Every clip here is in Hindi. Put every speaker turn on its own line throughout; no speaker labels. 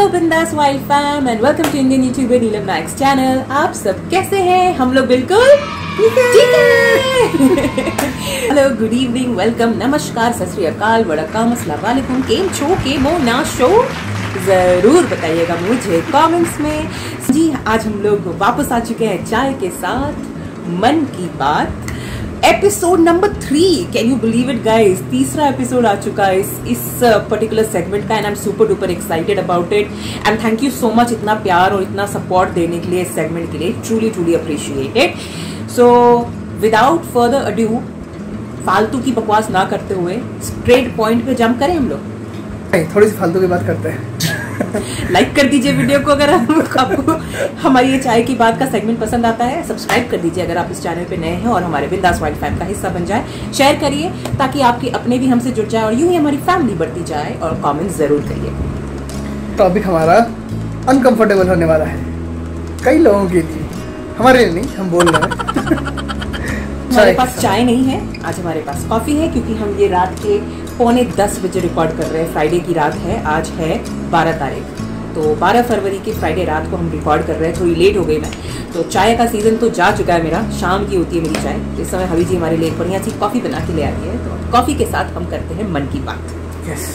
हेलो बिंदास wild fam and welcome to Indian YouTuber Neelam Max channel. आप सब कैसे हैं? हम लोग बिल्कुल ठीक है। हेलो, गुड इवनिंग, वेलकम, नमस्कार, सत श्री अकाल, वड़क्कम, अस्सलाम वालेकुम, केम छो, केमो ना शो, जरूर बताइएगा मुझे कमेंट्स में। जी, आज हम लोग वापस आ चुके हैं चाय के साथ, मन की बात, episode number 3। Can you believe it guys? तीसरा एपिसोड आ चुका है इस पर्टिकुलर सेगमेंट का and I am super duper excited about it and thank you so much इतना प्यार और इतना सपोर्ट देने के लिए इस सेगमेंट के लिए, truly truly appreciated. So without further adieu, फालतू की बकवास ना करते हुए स्ट्रेट पॉइंट पे जंप करें हम लोग।
थोड़ी सी फालतू की बात करते हैं।
लाइक कर दीजिए वीडियो को अगर आपको हमारी ये चाय की बात का सेगमेंट पसंद आता है। सब्सक्राइब कर दीजिए अगर आप इस चैनल पे नए हैं और हमारे बिंदास वाइल्ड फैम का हिस्सा बन जाए। शेयर करिए ताकि आपके अपने भी हमसे जुड़ जाए और यूं ही हमारी फैमिली बढ़ती जाए, और कमेंट जरूर करिए।
टॉपिक हमारा अनकंफर्टेबल होने वाला है कई लोगों के लिए, हमारे लिए नहीं, हम बोल रहे हैं।
हमारे पास चाय नहीं है, आज हमारे पास कॉफी है, क्योंकि हम ये रात के 9:45 बजे रिकॉर्ड कर रहे हैं। फ्राइडे की रात है, आज है 12 तारीख, तो 12 फरवरी की फ्राइडे रात को हम रिकॉर्ड कर रहे हैं। थोड़ी लेट हो गई मैं, तो चाय का सीजन तो जा चुका है मेरा, शाम की होती है मेरी चाय। इस समय हवी जी हमारे लिए बढ़िया सी कॉफी बना के ले आती है, तो कॉफी के साथ हम करते हैं मन की बात।
यस,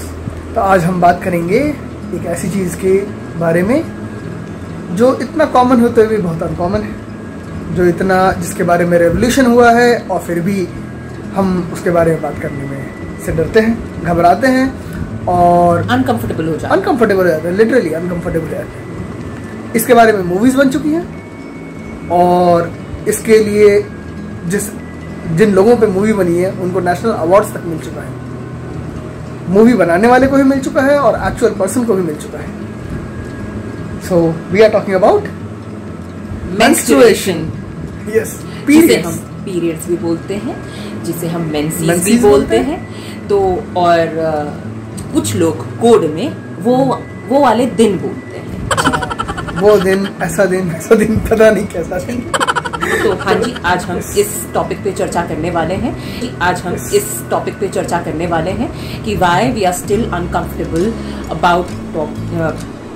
तो आज हम बात करेंगे एक ऐसी चीज़ के बारे में जो इतना कॉमन होते हुए भी बहुत अनकॉमन है, जो इतना जिसके बारे में रेवोल्यूशन हुआ है और फिर भी हम उसके बारे में बात करने में से डरते हैं, घबराते हैं और
अनकंफर्टेबल हो जाते
हैं, लिटरली अनकंफर्टेबल हो जाते हैं। इसके बारे में मूवीज़ बन चुकी हैं और इसके लिए जिन लोगों पे मूवी बनी है उनको नेशनल अवार्ड्स तक मिल चुका है। मूवी बनाने वाले को भी मिल चुका है और एक्चुअल पर्सन को भी मिल चुका है। So we are talking about menstruation. Yes,
जिसे हम पीरियड्स भी बोलते हैं, जिसे हम मेंसेस भी बोलते हैं। तो और कुछ लोग कोड में वो वाले दिन बोलते हैं।
वो दिन, ऐसा दिन पता नहीं कैसा दिन।
तो हाँ जी, आज हम इस टॉपिक पे चर्चा करने वाले हैं कि why we are still uncomfortable about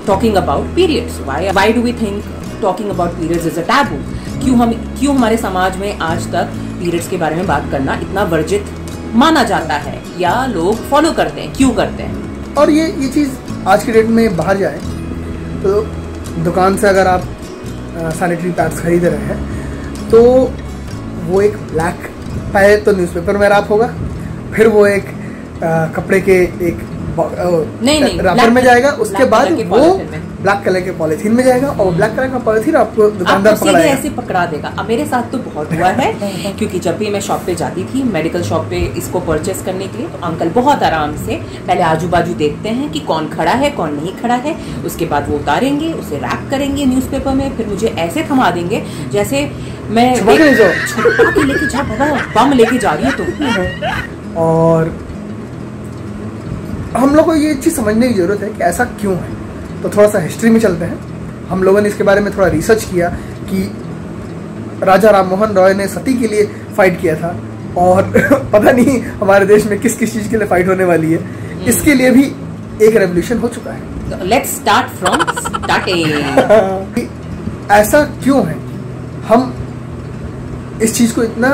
talking about periods. Why do we think talking about periods is a taboo? क्यों हमारे समाज में आज तक पीरियड्स के बारे में बात करना इतना वर्जित माना जाता है, या लोग फॉलो करते हैं, क्यों करते हैं?
और ये चीज़ आज के डेट में बाहर जाए तो दुकान से अगर आप सैनिटरी पैड्स खरीद रहे हैं तो वो एक ब्लैक, पहले तो न्यूज़पेपर में रैप होगा, फिर वो एक कपड़े के एक रैपर में जाएगा, उसके बाद वो ब्लैक कलर के पॉलिथीन में जाएगा और ब्लैक कलर का पॉलिथीन आपको दुकानदार पकड़ाएगा,
ऐसे पकड़ा देगा। अब मेरे साथ तो बहुत हुआ है क्योंकि जब भी मैं शॉप पे जाती थी, मेडिकल शॉप पे इसको परचेस करने के लिए, तो अंकल बहुत आराम से पहले आजू बाजू देखते हैं कि कौन खड़ा है कौन नहीं खड़ा है, उसके बाद वो उतारेंगे, उसे रैप करेंगे न्यूज़पेपर में, फिर मुझे ऐसे थमा देंगे जैसे मैं लेके जा बम लेके जा रही है तो।
और हम लोग को ये चीज़ समझने की जरूरत है कि ऐसा क्यों है। तो थोड़ा सा हिस्ट्री में चलते हैं। हम लोगों ने इसके बारे में थोड़ा रिसर्च किया कि राजा राम मोहन रॉय ने सती के लिए फाइट किया था, और पता नहीं हमारे देश में किस चीज़ के लिए फाइट होने वाली है, इसके लिए भी एक रेवोल्यूशन हो चुका है।
Let's start from starting.
ऐसा क्यों है, हम इस चीज़ को इतना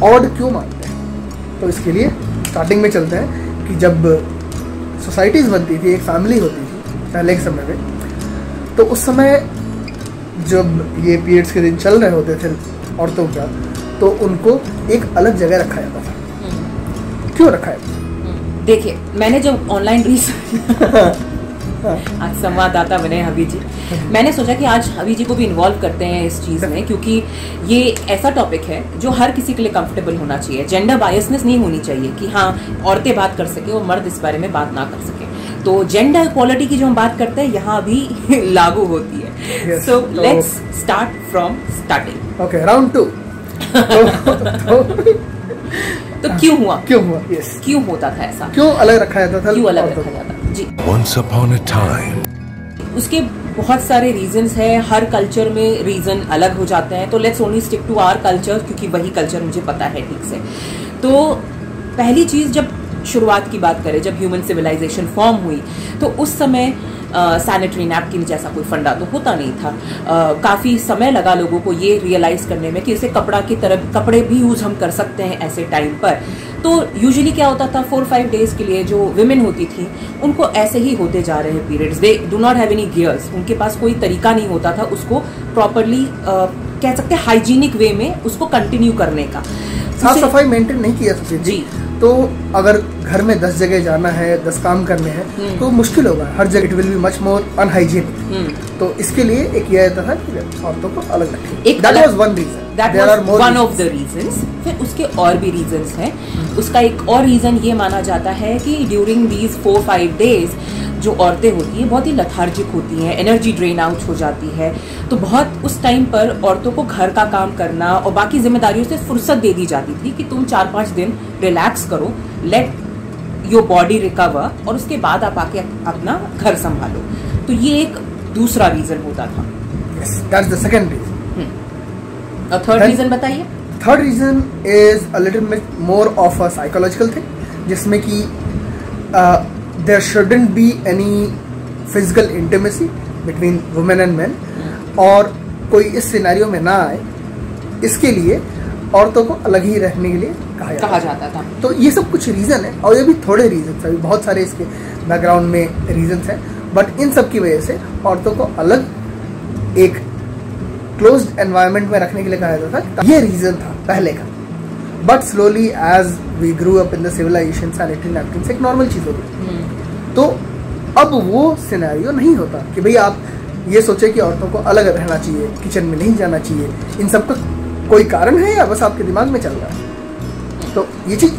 ऑड क्यों मानते हैं? तो इसके लिए स्टार्टिंग में चलते हैं कि जब सोसाइटीज़ बनती थी, एक फैमिली होती थी पहले के समय में, तो उस समय जब ये पीरियड्स के दिन चल रहे होते थे औरतों का, तो उनको एक अलग जगह रखा जाता था। क्यों रखा जाता था?
देखिए, मैंने जब ऑनलाइन रिसर्च आज संवाददाता बने हबी जी, मैंने सोचा कि आज हबी जी को भी इन्वॉल्व करते हैं इस चीज़ में, क्योंकि ये ऐसा टॉपिक है जो हर किसी के लिए कंफर्टेबल होना चाहिए। जेंडर बायसनेस नहीं होनी चाहिए कि हाँ औरतें बात कर सके और मर्द इस बारे में बात ना कर सके। तो जेंडर इक्वालिटी की जो हम बात करते हैं यहाँ भी लागू होती है। So let's start from starting.
Okay, round 2।
तो क्यों हुआ?
यस,
क्यों होता था ऐसा?
क्यों अलग रखा जाता था?
क्यों अलग रखा जाता जी?
Once upon a time.
उसके बहुत सारे रीजंस हैं, हर कल्चर में रीजन अलग हो जाते हैं। तो let's only stick to our culture, क्योंकि वही कल्चर मुझे पता है ठीक से। तो पहली चीज, जब शुरुआत की बात करें, जब ह्यूमन सिविलाइजेशन फॉर्म हुई, तो उस समय सैनिटरी नैपकिन जैसा कोई फंडा तो होता नहीं था। काफ़ी समय लगा लोगों को ये रियलाइज़ करने में कि इसे कपड़ा की तरह कपड़े भी यूज़ हम कर सकते हैं ऐसे टाइम पर। तो यूजुअली क्या होता था, 4-5 डेज के लिए जो विमेन होती थी उनको ऐसे ही होते जा रहे हैं periods, they do not have any gears, उनके पास कोई तरीका नहीं होता था उसको प्रॉपरली कह सकते हैं हाइजीनिक वे में उसको कंटिन्यू करने का।
साफ सफाई मेंटेन नहीं किया सकती जी। तो अगर घर में 10 जगह जाना है, 10 काम करने हैं तो मुश्किल होगा, हर जगह it will be much more unhygienic. तो इसके लिए एक ये आता था कि औरतों को अलग रखें। That was one reason,
that was one of the reasons. फिर उसके और भी रीजंस हैं। उसका एक और रीजन ये माना जाता है कि ड्यूरिंग दीज 4-5 डेज जो औरतें होती हैं बहुत ही लथार्जिक होती हैं, एनर्जी ड्रेन आउट हो जाती है। तो बहुत उस टाइम पर औरतों को घर का काम करना और बाकी जिम्मेदारियों से फुर्सत दे दी जाती थी कि तुम 4-5 दिन रिलैक्स करो, लेट योर बॉडी रिकवर, और उसके बाद आप आके अपना घर संभालो। तो ये एक दूसरा रीजन होता था।
Yes, that's the second reason.
और थर्ड रीजन बताइए।
Third reason is a little bit more of a psychological thing, जिसमें कि there shouldn't be any physical intimacy between women and men, और कोई इस सिनेरियो में ना आए, इसके लिए औरतों को अलग ही रहने के लिए कहा जाता था। तो ये सब कुछ रीज़न है, और ये भी थोड़े रीजन है, बहुत सारे इसके बैकग्राउंड में रीजन हैं, बट इन सब की वजह से औरतों को अलग एक क्लोज्ड एनवायरनमेंट में रखने के लिए कहा जाता था। ये रीज़न था पहले का, but slowly as we grew up in the civilization, sanitary napkin एक नॉर्मल चीज़ हो गई। तो अब वो सिनेरियो नहीं होता कि भाई आप ये सोचे कि औरतों को अलग रहना चाहिए, किचन में नहीं जाना चाहिए। इन सब का कोई कारण है या बस आपके दिमाग में चल रहा है? तो ये चीज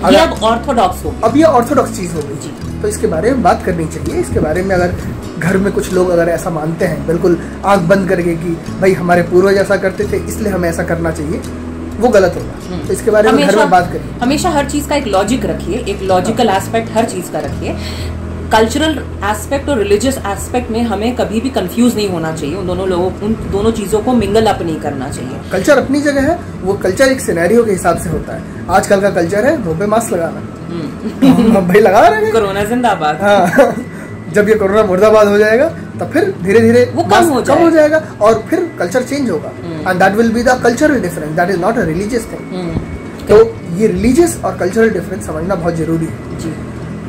अब ऑर्थोडॉक्स हो,
अब ये ऑर्थोडॉक्स चीज हो गई। तो इसके बारे में बात करनी चाहिए। इसके बारे में अगर घर में कुछ लोग अगर ऐसा मानते हैं बिल्कुल आंख बंद करके कि भाई हमारे पूर्वज ऐसा करते थे इसलिए हमें ऐसा करना चाहिए, वो गलत होगा। तो इसके बारे में घर में बात करिए।
हमेशा हर चीज का एक लॉजिक रखिए, एक लॉजिकल एस्पेक्ट हर चीज का रखिए। कल्चरल एस्पेक्ट और रिलीजियस एस्पेक्ट में हमें कभी भी कंफ्यूज नहीं होना चाहिए। उन दोनों चीजों को मिंगल अप नहीं करना चाहिए।
कल्चर अपनी जगह है, वो कल्चर एक सिनेरियो के हिसाब से होता है। आजकल का कल्चर है मुंह पे मास्क लगाना, भाई लगा रहे हैं,
कोरोना जिंदाबाद।
हाँ, जब ये कोरोना मुर्दाबाद हो जाएगा तब फिर धीरे धीरे
वो कम हो
जाएगा और फिर कल्चर चेंज होगा, and that will be the cultural difference, that is not a religious thing. तो ये रिलीजियस और कल्चरल डिफरेंस समझना बहुत जरूरी है जी।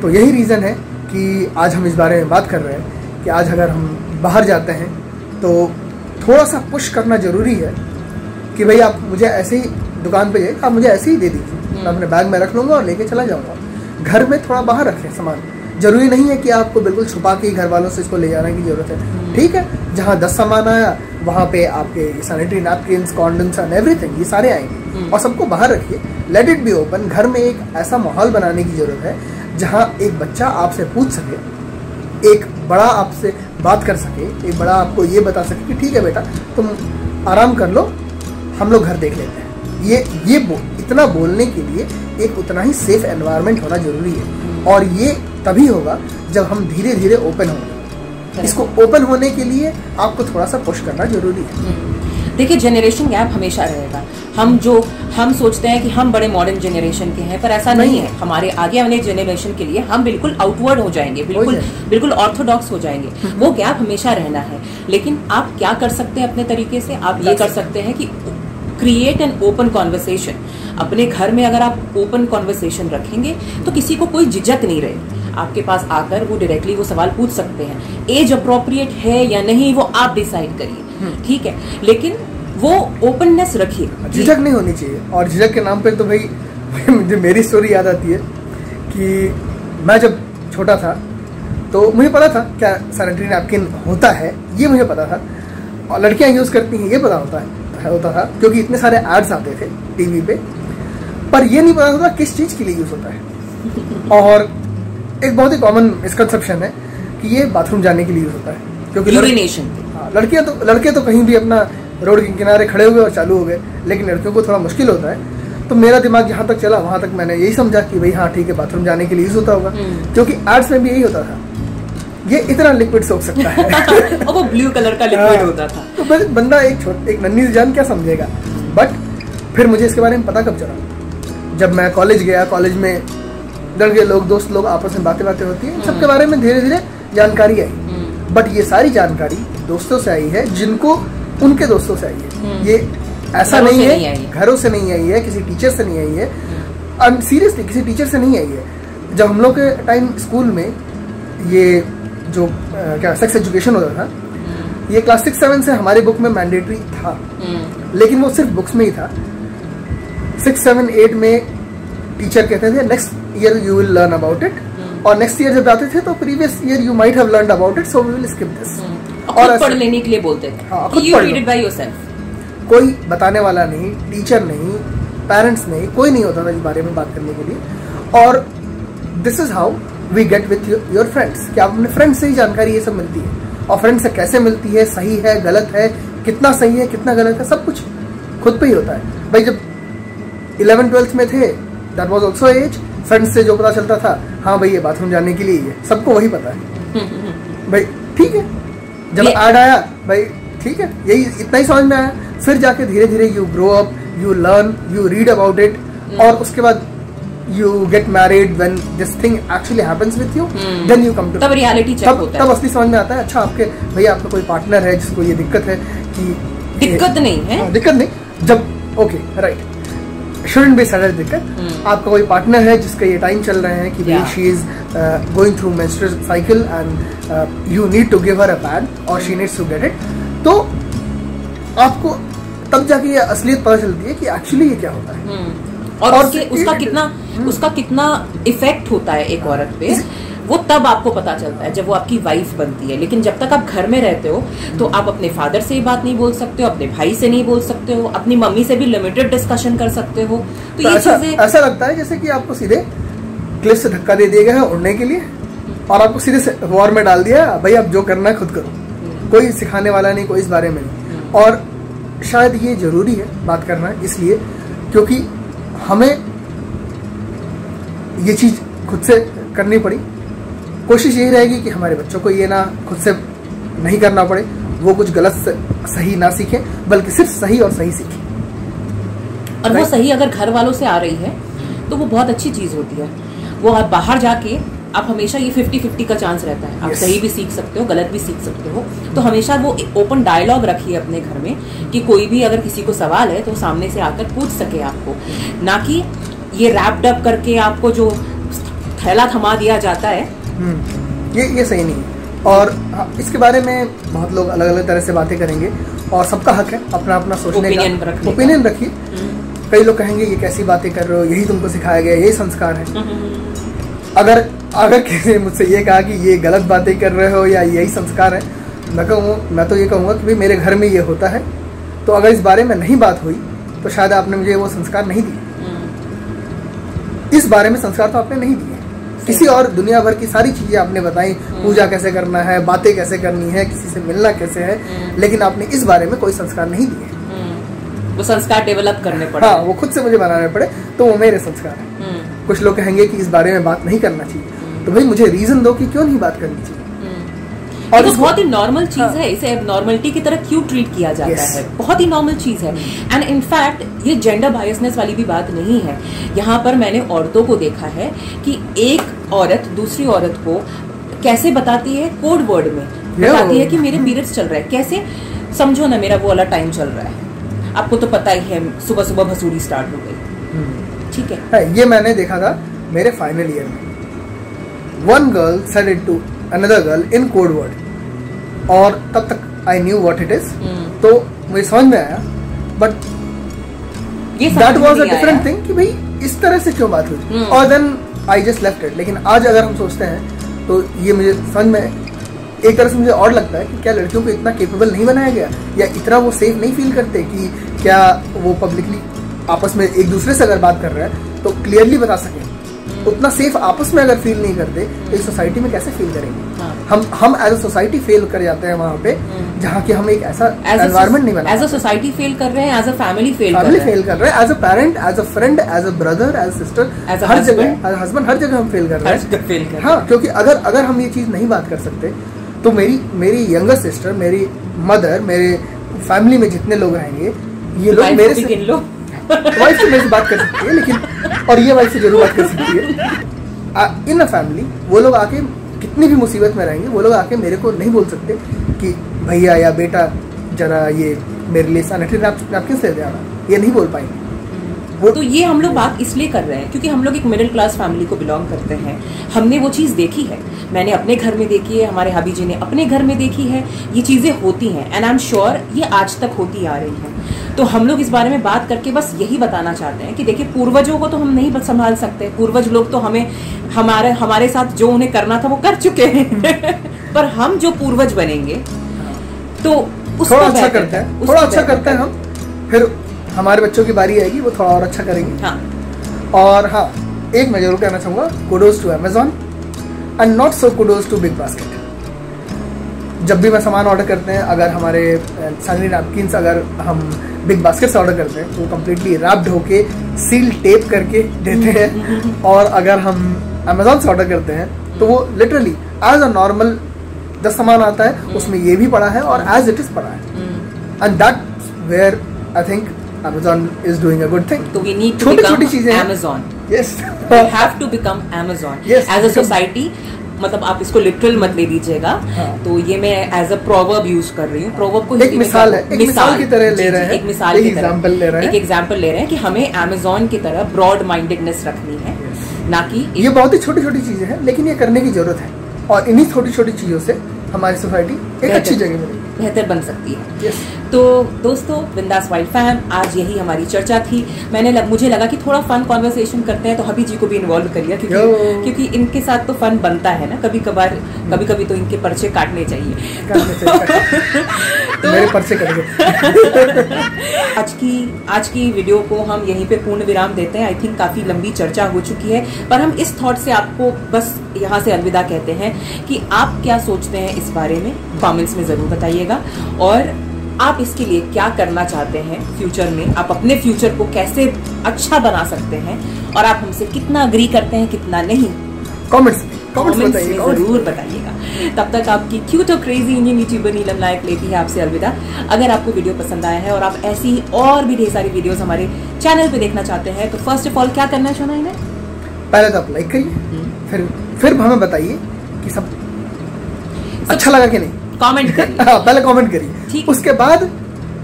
तो यही रीजन है कि आज हम इस बारे में बात कर रहे हैं कि आज अगर हम बाहर जाते हैं तो थोड़ा सा पुश करना जरूरी है कि भाई आप मुझे ऐसे ही दुकान पे जाइए, आप मुझे ऐसे ही दे दीजिए, मैं अपने बैग में रख लूँगा और लेके चला जाऊँगा। घर में थोड़ा बाहर रखें सामान, जरूरी नहीं है कि आपको बिल्कुल छुपा के घर वालों से इसको ले जाने की जरूरत है। ठीक है, जहाँ 10 सामान आया वहाँ पे आपके sanitary napkins, condoms and everything ये सारे आएंगे, और सबको बाहर रखिए, लेट इट बी ओपन। घर में एक ऐसा माहौल बनाने की जरूरत है जहाँ एक बच्चा आपसे पूछ सके, एक बड़ा आपसे बात कर सके, एक बड़ा आपको ये बता सके कि ठीक है बेटा तुम आराम कर लो, हम लोग घर देख लेते हैं। ये इतना बोलने के लिए एक उतना ही सेफ एनवायरनमेंट होना जरूरी है, और ये तभी होगा जब हम धीरे धीरे ओपन होंगे। इसको ओपन होने के लिए आपको थोड़ा सा पुश करना जरूरी है।
देखिए, जनरेशन गैप हमेशा रहेगा। हम सोचते हैं कि हम बड़े मॉडर्न जनरेशन के हैं, पर ऐसा नहीं है। हमारे आगे आने जनरेशन के लिए हम बिल्कुल आउटवर्ड हो जाएंगे, बिल्कुल ऑर्थोडॉक्स हो जाएंगे। वो गैप हमेशा रहना है। लेकिन आप क्या कर सकते हैं अपने तरीके से? आप ये कर सकते हैं कि क्रिएट एन ओपन कॉन्वर्सेशन। अपने घर में अगर आप ओपन कॉन्वर्सेशन रखेंगे तो किसी को कोई झिझक नहीं रहेगी। आपके पास आकर वो डायरेक्टली वो सवाल पूछ सकते हैं। एज अप्रोप्रिएट है या नहीं वो आप डिसाइड करिए, ठीक है, लेकिन वो ओपननेस रखिए,
झिझक नहीं होनी चाहिए। और झिझक के नाम पे तो भाई मुझे मेरी स्टोरी याद आती है कि मैं जब छोटा था तो मुझे पता था क्या सैनिटरी नैपकिन होता है, ये मुझे पता था, और लड़कियां यूज करती हैं ये पता होता था क्योंकि इतने सारे एड्स आते थे टीवी पे, पर ये नहीं पता होता किस चीज के लिए यूज होता है। और एक बहुत ही कॉमन मिसकंसेप्शन है कि ये बाथरूम जाने के लिए यूज होता है, क्योंकि लड़के तो कहीं भी अपना रोड के किनारे खड़े हुए और चालू हो गए, लेकिन लड़कियों को थोड़ा मुश्किल होता है। तो मेरा दिमाग जहाँ तक चला वहां तक मैंने यही समझा कि भाई हाँ ठीक है बाथरूम जाने के लिए यूज होता होगा, क्योंकि एड्स में भी यही होता था, ये इतना लिक्विड सोख सकता है
और वो ब्लू कलर का लिक्विड होता था।
तो बंदा एक नन्ही सी जान क्या समझेगा। बट फिर मुझे इसके बारे में पता कब चला, जब मैं कॉलेज गया। कॉलेज में लड़के लोग, दोस्त लोग आपस में बातें होती है, सबके बारे में धीरे धीरे जानकारी आई। बट ये सारी जानकारी दोस्तों से आई है, जिनको उनके दोस्तों से आई है। ये ऐसा नहीं है, घरों से नहीं आई है, किसी टीचर से नहीं आई है, सीरियसली किसी टीचर से नहीं आई है। जब हम लोग के टाइम स्कूल में ये जो क्या सेक्स एजुकेशन होता था, ये क्लास 6-7 से हमारे बुक में मैंडेटरी था, लेकिन वो सिर्फ बुक्स में ही था। 6-7-8 में टीचर कहते थे next year you will learn about it, और नेक्स्ट ईयर जब आते थे तो previous year you might have learned about it, so we will skip this.
और पढ़ लेने के लिए बोलते थे।
हाँ, खुद
you read it by yourself.
कोई बताने वाला नहीं, टीचर नहीं, पेरेंट्स नहीं, कोई नहीं होता था इस बारे में बात करने के लिए। और this is how we get with your friends, कि आप अपने फ्रेंड्स से ही जानकारी ये सब मिलती है। और फ्रेंड्स से कैसे मिलती है, सही है, गलत है, कितना सही है, कितना गलत है, सब कुछ खुद पे ही होता है। भाई जब 11th-12th में थे, that was also age, friends से जो पता चलता था, हाँ भाई ये बाथरूम जाने के लिए ही है, सबको वही पता है। भाई ठीक है, जब ऐड आया भाई ठीक है, यही इतना ही समझ में आया। फिर जाके धीरे धीरे you grow up, you learn, you read about it, और उसके बाद you get married when this thing actually happens with you, then you come to
तब रियलिटी चेक होता है,
तब असली समझ में आता है। अच्छा आपके भैया आपका कोई पार्टनर है जिसको ये दिक्कत है, कि
दिक्कत नहीं है,
दिक्कत नहीं, जब okay right shouldn't be sudden दिक्कत। आपका कोई पार्टनर है जिसका ये टाइम चल रहे हैं कि भाई she is going through menstrual cycle and you need to give her a pad और she needs to get it, तो आपको तब जाके ये असलियत पता चलती है कि एक्चुअली ये क्या होता है,
और उसका कितना इफेक्ट होता है एक औरत पे, वो तब आपको पता चलता है जब वो आपकी वाइफ बनती है। लेकिन जब तक आप घर में रहते हो तो आप अपने फादर से ही बात नहीं बोल सकते हो, अपने भाई से नहीं बोल सकते हो, अपनी मम्मी से भी लिमिटेड डिस्कशन कर सकते हो। तो ये चीजें
ऐसा लगता है जैसे कि आपको सीधे क्लिफ से धक्का दे दिया गया है उड़ने के लिए, और आपको सीधे से वॉर में डाल दिया, भाई आप जो करना है खुद करो, कोई सिखाने वाला नहीं, कोई इस बारे में नहीं। और शायद ये जरूरी है बात करना, इसलिए क्योंकि हमें ये चीज खुद से करनी पड़ी। कोशिश यही रहेगी कि हमारे बच्चों को ये ना खुद से नहीं करना पड़े, वो कुछ गलत से सही ना सीखें, बल्कि सिर्फ सही और सही सीखें।
और वो सही अगर घर वालों से आ रही है तो वो बहुत अच्छी चीज होती है। वो आप बाहर जाके आप हमेशा ये 50-50 का चांस रहता है, आप सही भी सीख सकते हो, गलत भी सीख सकते हो। तो हमेशा वो ओपन डायलॉग रखिए अपने घर में, कि कोई भी अगर किसी को सवाल है तो सामने से आकर पूछ सके आपको, ना कि ये रैप्ड अप करके आपको जो थैला थमा दिया जाता है,
ये सही नहीं है। और इसके बारे में बहुत लोग अलग अलग तरह से बातें करेंगे, और सबका हक है अपना अपना सोचने का, ओपिनियन रखिए। कई लोग कहेंगे ये कैसी बातें कर रहे हो, यही तुमको सिखाया गया, यही संस्कार है। अगर किसी ने मुझसे ये कहा कि ये गलत बातें कर रहे हो या यही संस्कार है, मैं तो ये कहूँगा कि भाई मेरे घर में ये होता है, तो अगर इस बारे में नहीं बात हुई तो शायद आपने मुझे वो संस्कार नहीं दिए, इस बारे में संस्कार तो आपने नहीं दिए। किसी और दुनिया भर की सारी चीजें आपने बताई, पूजा कैसे करना है, बातें कैसे करनी है, किसी से मिलना कैसे है, लेकिन आपने इस बारे में कोई संस्कार नहीं दिए।
वो संस्कार डेवलप करने पड़े,
हाँ वो खुद से मुझे बनाने पड़े, तो वो मेरे संस्कार है। कुछ लोग कहेंगे कि इस बारे में बात नहीं करना चाहिए, तो भाई मुझे रीजन दो कि क्यों नहीं बात करनी चाहिए।
और ये बहुत ही नॉर्मल चीज है, इसे एबनॉर्मलिटी की तरह क्यों ट्रीट किया जाता है, बहुत ही नॉर्मल चीज है। एंड इनफैक्ट ये जेंडर बायसनेस वाली भी बात नहीं है। यहाँ पर मैंने औरतों को देखा है कि एक औरत दूसरी औरत को कैसे बताती है, कोड वर्ड में बताती है कि मेरे पीरियड्स चल रहे हैं। कैसे, समझो ना मेरा वो वाला टाइम चल रहा है, आपको तो पता ही है, सुबह सुबह भसूड़ी स्टार्ट हो गई, ठीक है।
ये मैंने देखा था मेरे फाइनल ईयर में, one girl said it to another girl in code word, और तब तक I knew what it is, तो मुझे समझ में आया, but that was a different thing कि भाई इस तरह से क्यों बात हुई, और then I just left it. लेकिन आज अगर हम सोचते हैं तो ये मुझे समझ में एक तरह से मुझे और लगता है कि क्या लड़कियों को इतना केपेबल नहीं बनाया गया, या इतना वो सेफ नहीं फील करते कि क्या वो पब्लिकली आपस में एक दूसरे से अगर बात कर रहे हैं तो क्लियरली बता सकें। उतना सेफ आपस में अगर फील नहीं करते तो इस सोसाइटी में कैसे फील करेंगे। हम एज अ सोसाइटी फेल कर जाते हैं वहाँ पे, जहाँ की हम एक ऐसा एनवायरनमेंट नहीं बना।
एज अ सोसाइटी फेल कर रहे हैं, एज अ फैमिली फेल कर
रहे हैं, as a parent, as a friend, as a brother, as a sister, हर जगह, एज अ हस्बैंड, हर जगह हम फेल कर रहे हैं। हाँ, क्योंकि अगर हम ये चीज नहीं बात कर सकते तो मेरी यंगर सिस्टर, मेरी मदर, मेरे फैमिली में जितने लोग रहेंगे, ये लोग मेरे से वाइफ से मेरे से बात कर सकती है, लेकिन और ये वाइफ से जरूर बात कर सकती है। इन अ फैमिली वो लोग आके कितनी भी मुसीबत में रहेंगे, वो लोग आके मेरे को नहीं बोल सकते कि भैया या बेटा जरा ये मेरे लिए सैनिटरी नैपकिन से दे आना, ये नहीं बोल पाएंगे।
तो ये हम लोग बात इसलिए कर रहे हैं क्योंकि हम लोग एक मिडिल क्लास फैमिली को बिलोंग करते हैं। हमने वो चीज़ देखी है, मैंने अपने घर में देखी है, हमारे हाबी जी ने अपने घर में देखी है। ये चीज़ें होती हैं एंड आई एम श्योर ये आज तक होती आ रही हैं। तो हम लोग इस बारे में बात करके बस यही बताना चाहते हैं कि देखिए, पूर्वजों को तो हम नहीं संभाल सकते, पूर्वज लोग तो हमें हमारे साथ जो उन्हें करना था वो कर चुके हैं पर हम जो पूर्वज बनेंगे तो
थोड़ा अच्छा करते हैं, थोड़ा अच्छा करते हैं हम, फिर हमारे बच्चों की बारी आएगी, वो थोड़ा और अच्छा करेंगे।
हाँ।
और हाँ, एक मैं जरूर कहना चाहूँगा, kudos to Amazon and not so kudos to big basket. जब भी मैं सामान ऑर्डर करते हैं, अगर हमारे सैनिटरी नैपकिन्स अगर हम बिग बास्केट से ऑर्डर करते हैं तो वो कम्प्लीटली रैप्ड होके सील टेप करके देते हैं, और अगर हम अमेजॉन से ऑर्डर करते हैं तो वो लिटरली एज अ नॉर्मल 10 सामान आता है, उसमें ये भी पड़ा है और एज इट इज पड़ा है, and that where I think Amazon is doing a good thing.
So we need to
छोटी
become Amazon.
Yes.
We have to become Amazon.
Yes.
As a society, मतलब आप इसको लिटरल मत ले दीजिएगा।
हाँ.
तो ये मैं एज अ प्रोवर्ब यूज कर रही हूँ। प्रोवर्ब को
एक मिसाल है, एक मिसाल की तरह ले रहे हैं,
एक मिसाल की तरह,
एग्जांपल ले रहे हैं,
एक एग्जांपल ले रहे हैं कि हमें Amazon की तरह ब्रॉड माइंडेडनेस रखनी है, ना कि
ये बहुत ही छोटी छोटी चीजें हैं, लेकिन ये करने की जरूरत है, और इन्हीं छोटी छोटी चीजों से हमारी सोसाइटी एक अच्छी जगह में
बेहतर बन सकती है।
yes.
तो दोस्तों, बिंदास वाइल्ड फैम, आज यही हमारी चर्चा थी। मुझे लगा कि थोड़ा फन कॉन्वर्सेशन करते हैं, तो हबी जी को भी इन्वॉल्व करिए, क्योंकि इनके साथ तो फन बनता है ना कभी कभार, कभी कभी तो इनके पर्चे काटने चाहिए।
तो मेरे पर्चे करेंगे।
आज की वीडियो को हम यहीं पे पूर्ण विराम देते हैं। आई थिंक काफी लंबी चर्चा हो चुकी है, पर हम इस थॉट से आपको बस यहाँ से अलविदा कहते हैं कि आप क्या सोचते हैं इस बारे में, कमेंट्स में जरूर बताइएगा, और आप इसके लिए क्या करना चाहते हैं फ्यूचर में, आप अपने फ्यूचर को कैसे अच्छा बना सकते हैं, और आप हमसे कितना अग्री करते हैं कितना नहीं,
कमेंट्स
में जरूर बताइएगा। तब तक आपकी क्यूट और क्रेजी इंडियन यूट्यूबर नीलम नायक लेती है आपसे अलविदा। अगर आपको वीडियो पसंद आया है और आप ऐसी और भी ढेर सारी वीडियोस हमारे चैनल पे देखना चाहते हैं, तो फर्स्ट ऑफ ऑल क्या करना चाहिए इन्हें?
पहले तो आप लाइक करिए, फिर हमें बताइए कि सब अच्छा लगा कि नहीं,
कमेंट करिए।
पहले कमेंट करिए, उसके बाद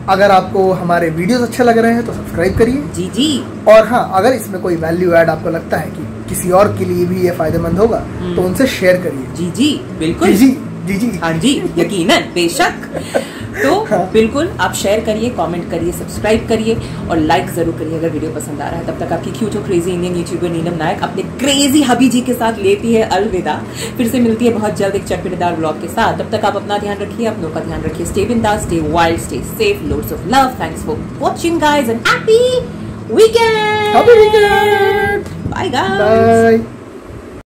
अगर आपको हमारे वीडियोस अच्छे लग रहे हैं तो सब्सक्राइब करिए।
जी जी।
और हाँ, अगर इसमें कोई वैल्यू ऐड आपको लगता है कि किसी और के लिए भी ये फायदेमंद होगा तो उनसे शेयर करिए।
जी जी बिल्कुल।
जी जी जी
हाँ जी, यकीनन, बेशक। तो हाँ। बिल्कुल आप शेयर करिए, कमेंट करिए, सब्सक्राइब करिए और लाइक जरूर करिए अगर वीडियो पसंद आ रहा है। तब तक आपकी क्यूट और क्रेजी इंडियन यूट्यूबर नीलम नायक अपने क्रेजी हबी जी के साथ लेती है अलविदा। फिर से मिलती है बहुत जल्द एक चटपटेदार व्लॉग के साथ। तब तक आप अपना ध्यान रखिए, अपनों का ध्यान रखिए। स्टे बिंदास, stay wild, stay safe, loads of love. Thanks for watching guys and happy weekend.
Happy weekend.
Bye guys.
Bye.